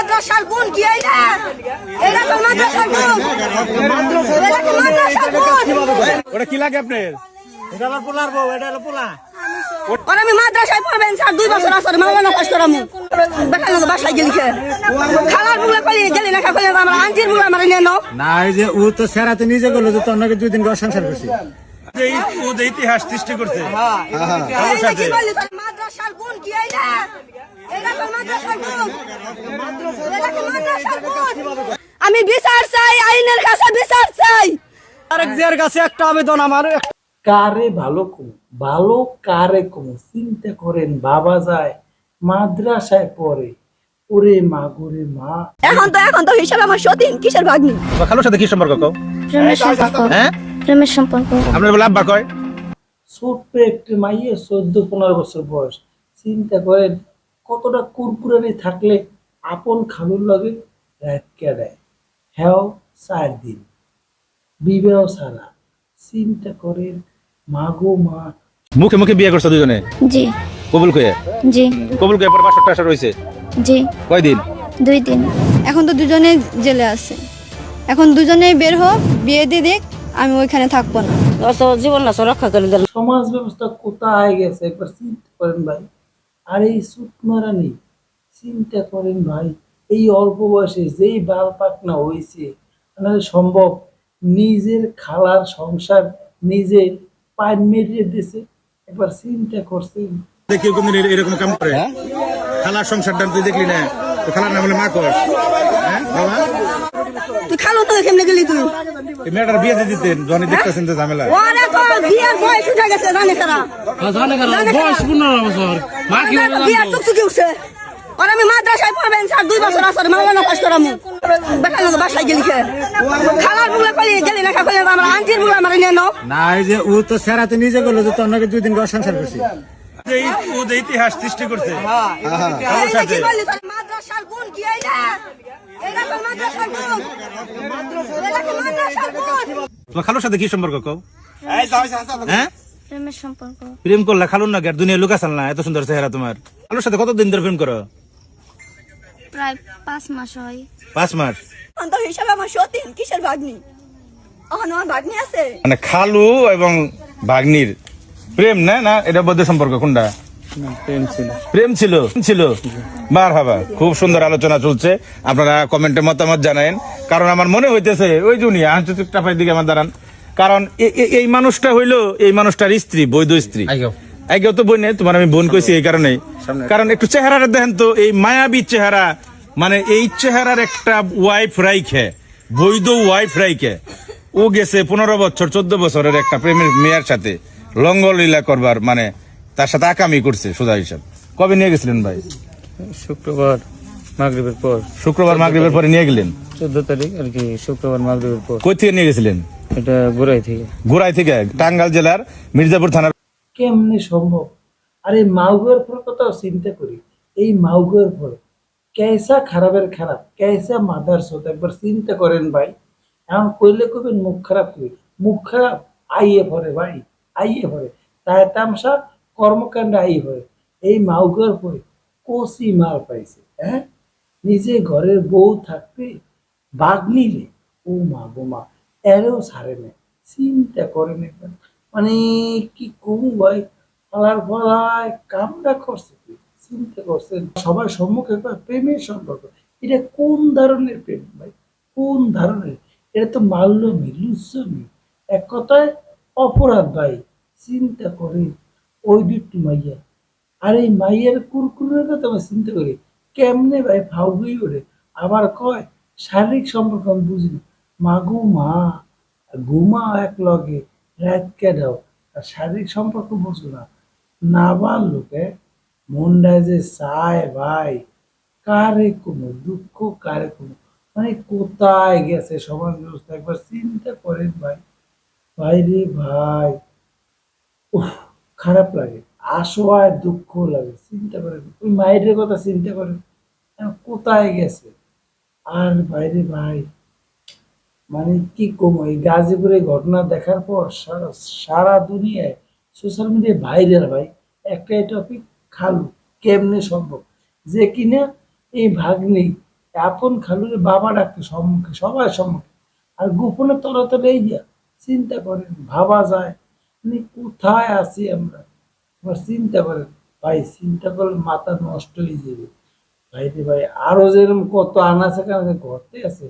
মাদ্রাসার গুণ কি এইটা? এটা তো মাদ্রাসার গুণ। ওটা কি লাগে আপনার? এটা আমার পোলার বউ, এটা হলো পোলা। আর আমি মাদ্রাসায় পড়বেন স্যার 2 বছর আসর মাওলানা পাস করামু। দেখানো বাসায় গেলি কে? খালার বুলা কই গেলি না কই আমরা আঞ্জির বুলা মারে নেন। না এই যে ও তো সেরাতে নিজে গেল যে তোর নাকি 2 দিন ঘর সংসার করছি। ও যে ইতিহাস সৃষ্টি করছে। এইটা কি বলি মাদ্রাসার গুণ কি এইটা? এটা তো মাদ্রাসার গুণ। এটা কি মাদ্রাসার গুণ? আমি বিচার চাই, আইনের কাছে বিচার চাই। আরেকজনের কাছে একটা আবেদন আমার, কারে ভালো কম ভালো কারে কম চিন্তা করেন। বাবা যায় মাদ্রাসায় পড়ে, ওরে মা গোরে মা। এখন তো হিসাব আমার সতীন কিসের ভাগ্নি। খালুর সাথে কি সম্পর্ক কও? প্রেমের সম্পর্ক। হ্যাঁ? প্রেমের সম্পর্ক। আপনার বলে আব্বা কয়? ছোট্ট একটি মাইয়ে 14-15 বছর বয়স। চিন্তা করেন কতটা কুরকুরানি থাকলে আপন খালুর লগে রাত কেড়ায়। হ্যাঁ 4 দিন বিবাহ ছাড়া। চিন্তা করেন মা গো মা। মুখে মুখে বিয়ে করছে দুজনে? জি কবুল কয়ে? জি কবুল কয়ে পরে 500 টাকা রইছে? জি কয়দিন? 2 দিন। এখন তো দুজনে জেলে আছে, এখন দুজনে বের হোক, বিয়ে দিয়ে দেখ, আমি ওইখানে থাকবো না। জীবন না রক্ষা করে দিল। সমাজ ব্যবস্থা কোথায় গেছে একবার চিন্তা করেন ভাই। আর এই সুতমারা নেই। চিন্তা করেন ভাই এই অল্প বয়সে যেই বাল পাকনা হয়েছে, নাহলে সম্ভব নিজের খালার সংসার নিজে পাইন মেরিয়ে দিছে। একবার চিন্তা করছেন? দেখি কোনদিন এরকম কাম করে? খালার সংসারটা তুই দেখলি না? তো খালার নাম হলে মা কর। হ্যাঁ বাবা? তুই খালো তো কেমনে গেলি তুই? এই মেয়েটার বিয়ে দিয়ে দিতেন যখন দেখতেছেন যে ঝামেলা। ওরে তো বিয়ার বয়স উঠে গেছে জানে কারা? বয়স 15 বছর মা কি বিয়ার টুকটুকি উঠছে। আর আমি মাদ্রাসায় পড়বেন স্যার 2 বছর আসর মাওলানা পাস করামু। দেখানো বাসায় গেলি কে? খালার বুলা কই গেলি না কই আমরা আঞ্জির বুলা মারে নেন। না এই যে ও তো সেরাতে নিজে গেল যে তোর নাকি 2 দিন ঘর সংসার করছি। ও যে ইতিহাস সৃষ্টি করছে। এইটা কি বলি মাদ্রাসার গুণ কি এইটা? এটা তো মাদ্রাসার গুণ। এটা কি মাদ্রাসার গুণ? তোমার খালুর সাথে কি সম্পর্ক কও? হ্যাঁ? প্রেমের সম্পর্ক। প্রেম করলা খালুর না আর দুনিয়া লুকাছাল না? এত সুন্দর চেহারা তোমার। খালুর সাথে কতদিন ধরে প্রেম করো? প্রায় 5 মাস হয়। 5 মাস। এখন তো হিসাব আমার সতীন কিসের ভাগ্নি? এখন আমার ভাগ্নি আছে। মানে খালু এবং ভাগ্নির প্রেম না? না এটা বদ্ধ সম্পর্ক কোনটা? প্রেম ছিল। মারহাবা, খুব সুন্দর আলোচনা চলছে। আপনারা কমেন্টে মতামত জানায়েন। কারণ আমার মনে হইতেছে ওই জুনিয়া আন্তর্জাতিক টাফাই দিকে আমার দাঁড়ান। কারণ এই মানুষটা হইলো এই মানুষটার স্ত্রী, বৈধ স্ত্রী। আগেও তো বোন নেই, তোমার আমি বোন কইছি এই কারণেই। কারণ একটু চেহারাটা দেখেন তো, এই মায়াবী চেহারা, মানে এই চেহারার একটা ওয়াইফ রাইখে, বৈধ ওয়াইফ রাইখে ও গেছে 15 বছর 14 বছরের একটা প্রেমের মেয়ের সাথে লঙ্গলীলা করবার, মানে তার সাথে আকামি করছে সোজা হিসাব। কবে নিয়ে গেছিলেন ভাই? শুক্রবার মাগরিবের পর। শুক্রবার মাগরিবের পরে নিয়ে গেলেন? 14 তারিখ আর কি, শুক্রবার মাগরিবের পর। কই থেকে নিয়ে গেছিলেন? এটা গোড়াই থেকে। গোড়াই থেকে, টাঙ্গাইল জেলার মির্জাপুর থানার। কেমনে সম্ভব? আরে মাউগের পর কথাও চিন্তা করি। এই মাউগের পর কেসা খারাপের খারাপ, কেসা মাদার সোত। একবার চিন্তা করেন ভাই। এখন কইলে কইবেন মুখ খারাপ করি, মুখ খারাপ আইয়ে পড়ে ভাই, আইয়ে পড়ে। তাই তামসা কর্মকাণ্ডে আইয়ে পড়ে। এই মাউগের পরে কষি মাল পাইছে। হ্যাঁ, নিজে ঘরের বউ থাকতে বাঘ নিলে ও মা গো মা, এরেও ছাড়ে না। চিন্তা করেন একবার। মানে কি কম ভাই, ফলার ফলায় কামটা করছে। চিন্তা করছেন সবার সম্মুখে প্রেমের সম্পর্ক। এটা কোন ধরনের প্রেম ভাই? কোন ধরনের? এটা তো মাল্যমি, লুচ্ছমি, এক কথায় অপরাধ ভাই। চিন্তা করেন ওই 2টি মাইয়া, আর এই মাইয়ার কুরকুরের কথা আমি চিন্তা করি কেমনে ভাই ফাউগুই ওঠে। আবার কয় শারীরিক সম্পর্ক আমি বুঝি না। মাগু মা ঘুমা এক লগে রাত কেডাও, আর শারীরিক সম্পর্ক বুঝবো না। নাবার লোকে মনটা যে চায় ভাই, কারে কোনো দুঃখ, কারে কোনো, মানে কোথায় গেছে সমাজ ব্যবস্থা। একবার চিন্তা করেন ভাই। ভাই রে ভাই, উফ, খারাপ লাগে, আসোয়ায় দুঃখ লাগে। চিন্তা করেন ওই মায়ের কথা চিন্তা করেন, কোথায় গেছে। আর বাইরে ভাই, মানে কি কম, এই গাজীপুরে ঘটনা দেখার পর সারা দুনিয়ায় সোশ্যাল মিডিয়ায় ভাইরাল ভাই একটাই টপিক, খালু কেমনে সম্ভব যে কিনা এই ভাগ্নি আপন খালুরে বাবা ডাকতে সম্মুখে, সবার সম্মুখে, আর গোপনে তলাতলে এই যা চিন্তা করেন, ভাবা যায় মানে কোথায় আছি আমরা। এবার চিন্তা করেন ভাই, চিন্তা করলে মাথা নষ্ট হয়ে যাবে ভাই রে ভাই। আরো যেরকম কত আনাচে কানাচে ঘরতে আছে